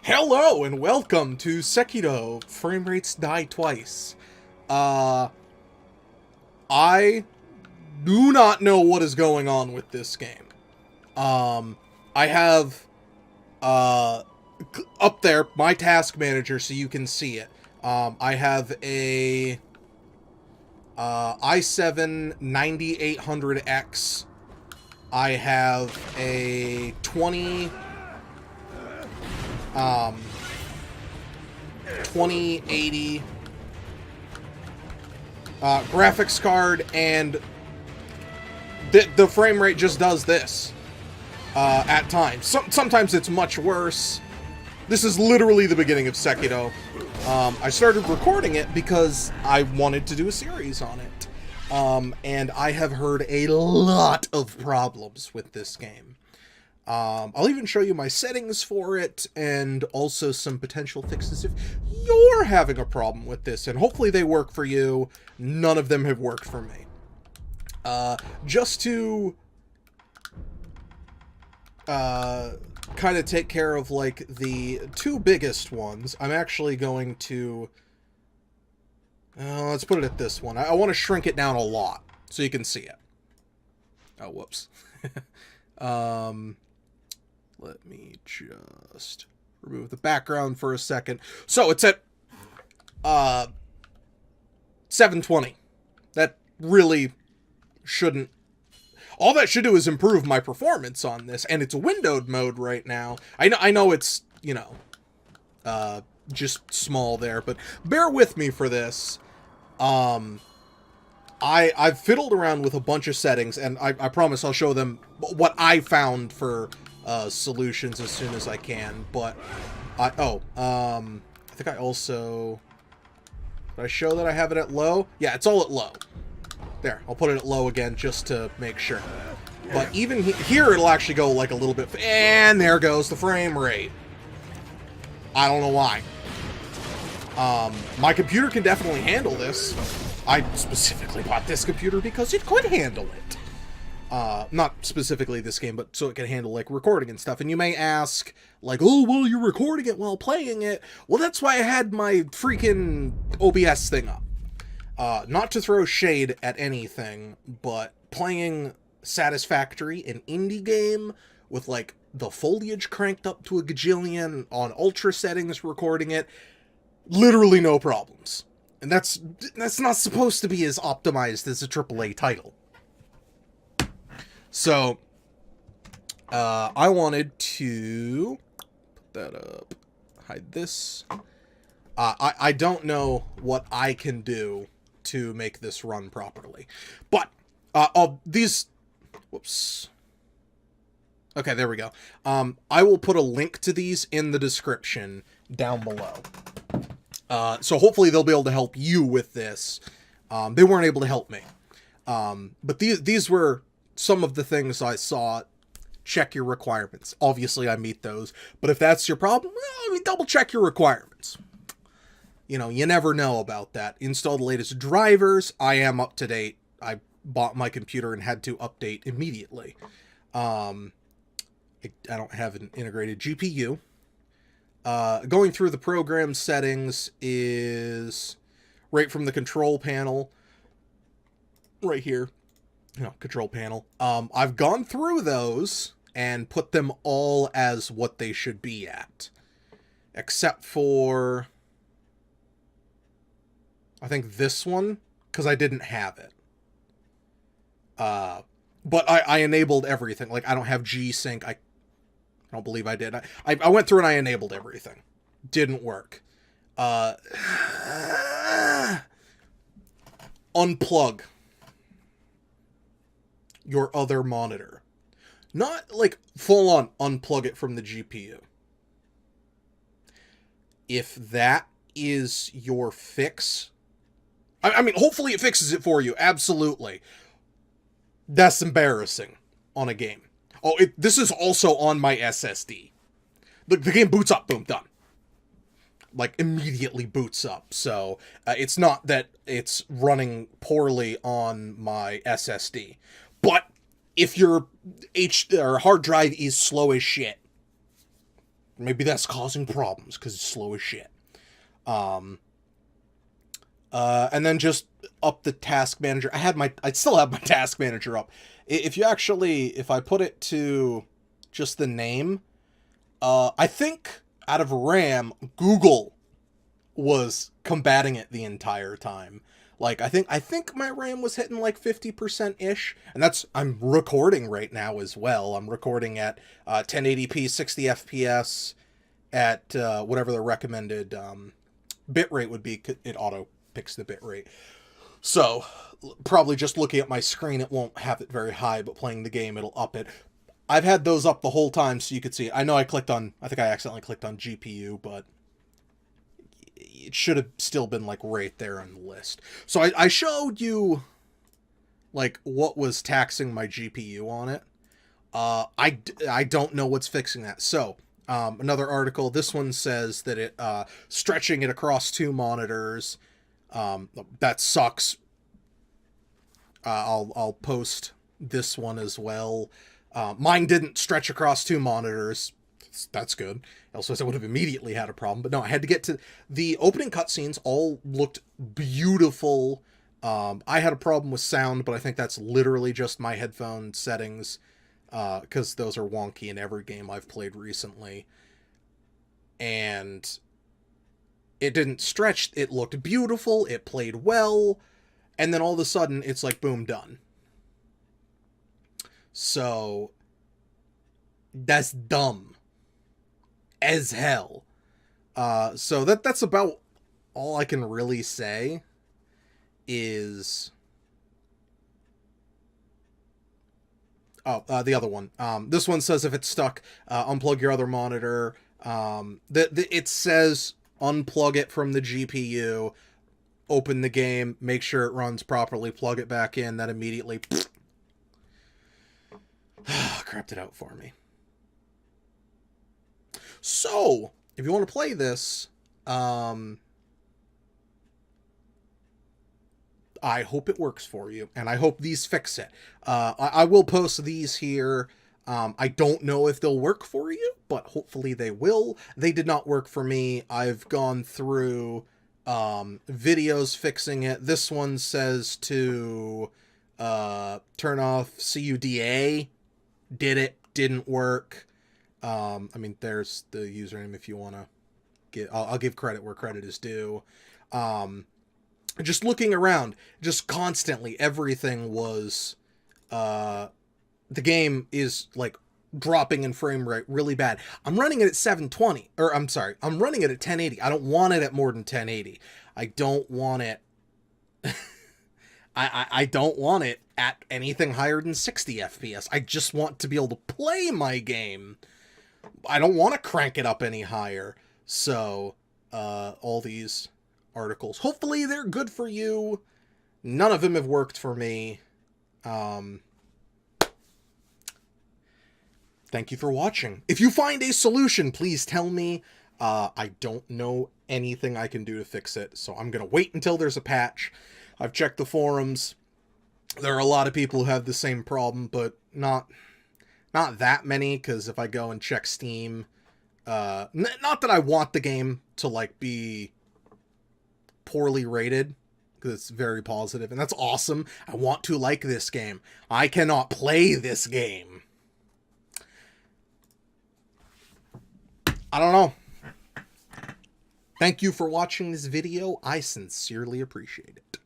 Hello and welcome to Sekiro Framerates Die Twice. I do not know what is going on with this game. I have up there my task manager so you can see it. I have a i7-9800X. I have a 2080 graphics card, and the frame rate just does this at times. Sometimes it's much worse. This is literally the beginning of Sekiro. I started recording it because I wanted to do a series on it, and I have heard a lot of problems with this game. I'll even show you my settings for it, and also some potential fixes if you're having a problem with this, and hopefully they work for you. None of them have worked for me. Just to kind of take care of, like, the two biggest ones, I'm actually going to... let's put it at this one. I want to shrink it down a lot, so you can see it. Oh, whoops. Let me just remove the background for a second. So it's at 720. That really shouldn't... All that should do is improve my performance on this, and it's windowed mode right now. I know it's, you know, just small there, but bear with me for this. I've fiddled around with a bunch of settings, and I promise I'll show them what I found for solutions as soon as I can. But I think I also... Did I show that I have it at low? Yeah, it's all at low. There, I'll put it at low again just to make sure. But even here, it'll actually go like a little bit... And there goes the frame rate. I don't know why. My computer can definitely handle this. I specifically bought this computer because it could handle it. Not specifically this game, but so it can handle, like, recording and stuff. And you may ask, like, oh, well, you're recording it while playing it. Well, that's why I had my freaking OBS thing up. Not to throw shade at anything, but playing Satisfactory, an indie game, with, like, the foliage cranked up to a gajillion, on ultra settings, recording it, literally no problems. And that's not supposed to be as optimized as a AAA title. So, I wanted to put that up, hide this. I don't know what I can do to make this run properly, but these, whoops. Okay, there we go. I will put a link to these in the description down below. So hopefully they'll be able to help you with this. They weren't able to help me. But these were some of the things I saw. Check your requirements. Obviously, I meet those. But if that's your problem, well, double check your requirements. You know, you never know about that. Install the latest drivers. I am up to date. I bought my computer and had to update immediately. I don't have an integrated GPU. Going through the program settings is right from the control panel. Right here. You know, control panel. I've gone through those and put them all as what they should be at. Except for... I think this one, because I didn't have it. But I enabled everything. Like, I don't have G-Sync. I don't believe I did. I went through and I enabled everything. Didn't work. Unplug your other monitor. Not, like, full-on unplug it from the GPU. If that is your fix... I mean, hopefully it fixes it for you. Absolutely. That's embarrassing on a game. Oh, this is also on my SSD. The game boots up, boom, done. Like, immediately boots up. So, it's not that it's running poorly on my SSD. But, if your hard drive is slow as shit, maybe that's causing problems because it's slow as shit. And then just up the task manager. I still have my task manager up. If I put it to just the name, I think out of RAM, Google was combating it the entire time. Like, I think my RAM was hitting like 50%-ish, and I'm recording right now as well. I'm recording at 1080p, 60 FPS at whatever the recommended bitrate would be. It auto picks the bitrate. So, probably just looking at my screen, it won't have it very high, but playing the game, it'll up it. I've had those up the whole time so you could see it. I know I think I accidentally clicked on GPU, but it should have still been like right there on the list. So I showed you like what was taxing my GPU on it. I don't know what's fixing that. So another article, this one says that it stretching it across 2 monitors, that sucks. I'll post this one as well. Mine didn't stretch across 2 monitors. That's good. Else I would have immediately had a problem. But no, I had to get to the opening cutscenes. All looked beautiful. I had a problem with sound, but I think that's literally just my headphone settings, because those are wonky in every game I've played recently. And it didn't stretch. It looked beautiful. It played well. And then all of a sudden, it's like, boom, done. So that's dumb as hell. So that's about all I can really say is... the other one. This one says if it's stuck, unplug your other monitor. It says unplug it from the GPU, open the game, make sure it runs properly, plug it back in, that immediately crapped it out for me. So, if you want to play this, I hope it works for you, and I hope these fix it. I will post these here. I don't know if they'll work for you, but hopefully they will. They did not work for me. I've gone through videos fixing it. This one says to turn off CUDA. Did it. Didn't work. I mean, there's the username if you want to get... I'll give credit where credit is due. Just looking around, just constantly, everything was... the game is, like, dropping in frame rate really bad. I'm running it at 720. Or, I'm sorry, I'm running it at 1080. I don't want it at more than 1080. I don't want it... I don't want it at anything higher than 60 FPS. I just want to be able to play my game. I don't want to crank it up any higher. So, all these articles, hopefully they're good for you. None of them have worked for me. Thank you for watching. If you find a solution, please tell me. I don't know anything I can do to fix it, so I'm going to wait until there's a patch. I've checked the forums. There are a lot of people who have the same problem, but not that many, because if I go and check Steam, not that I want the game to, like, be poorly rated, because it's very positive, and that's awesome. I want to like this game. I cannot play this game. I don't know. Thank you for watching this video. I sincerely appreciate it.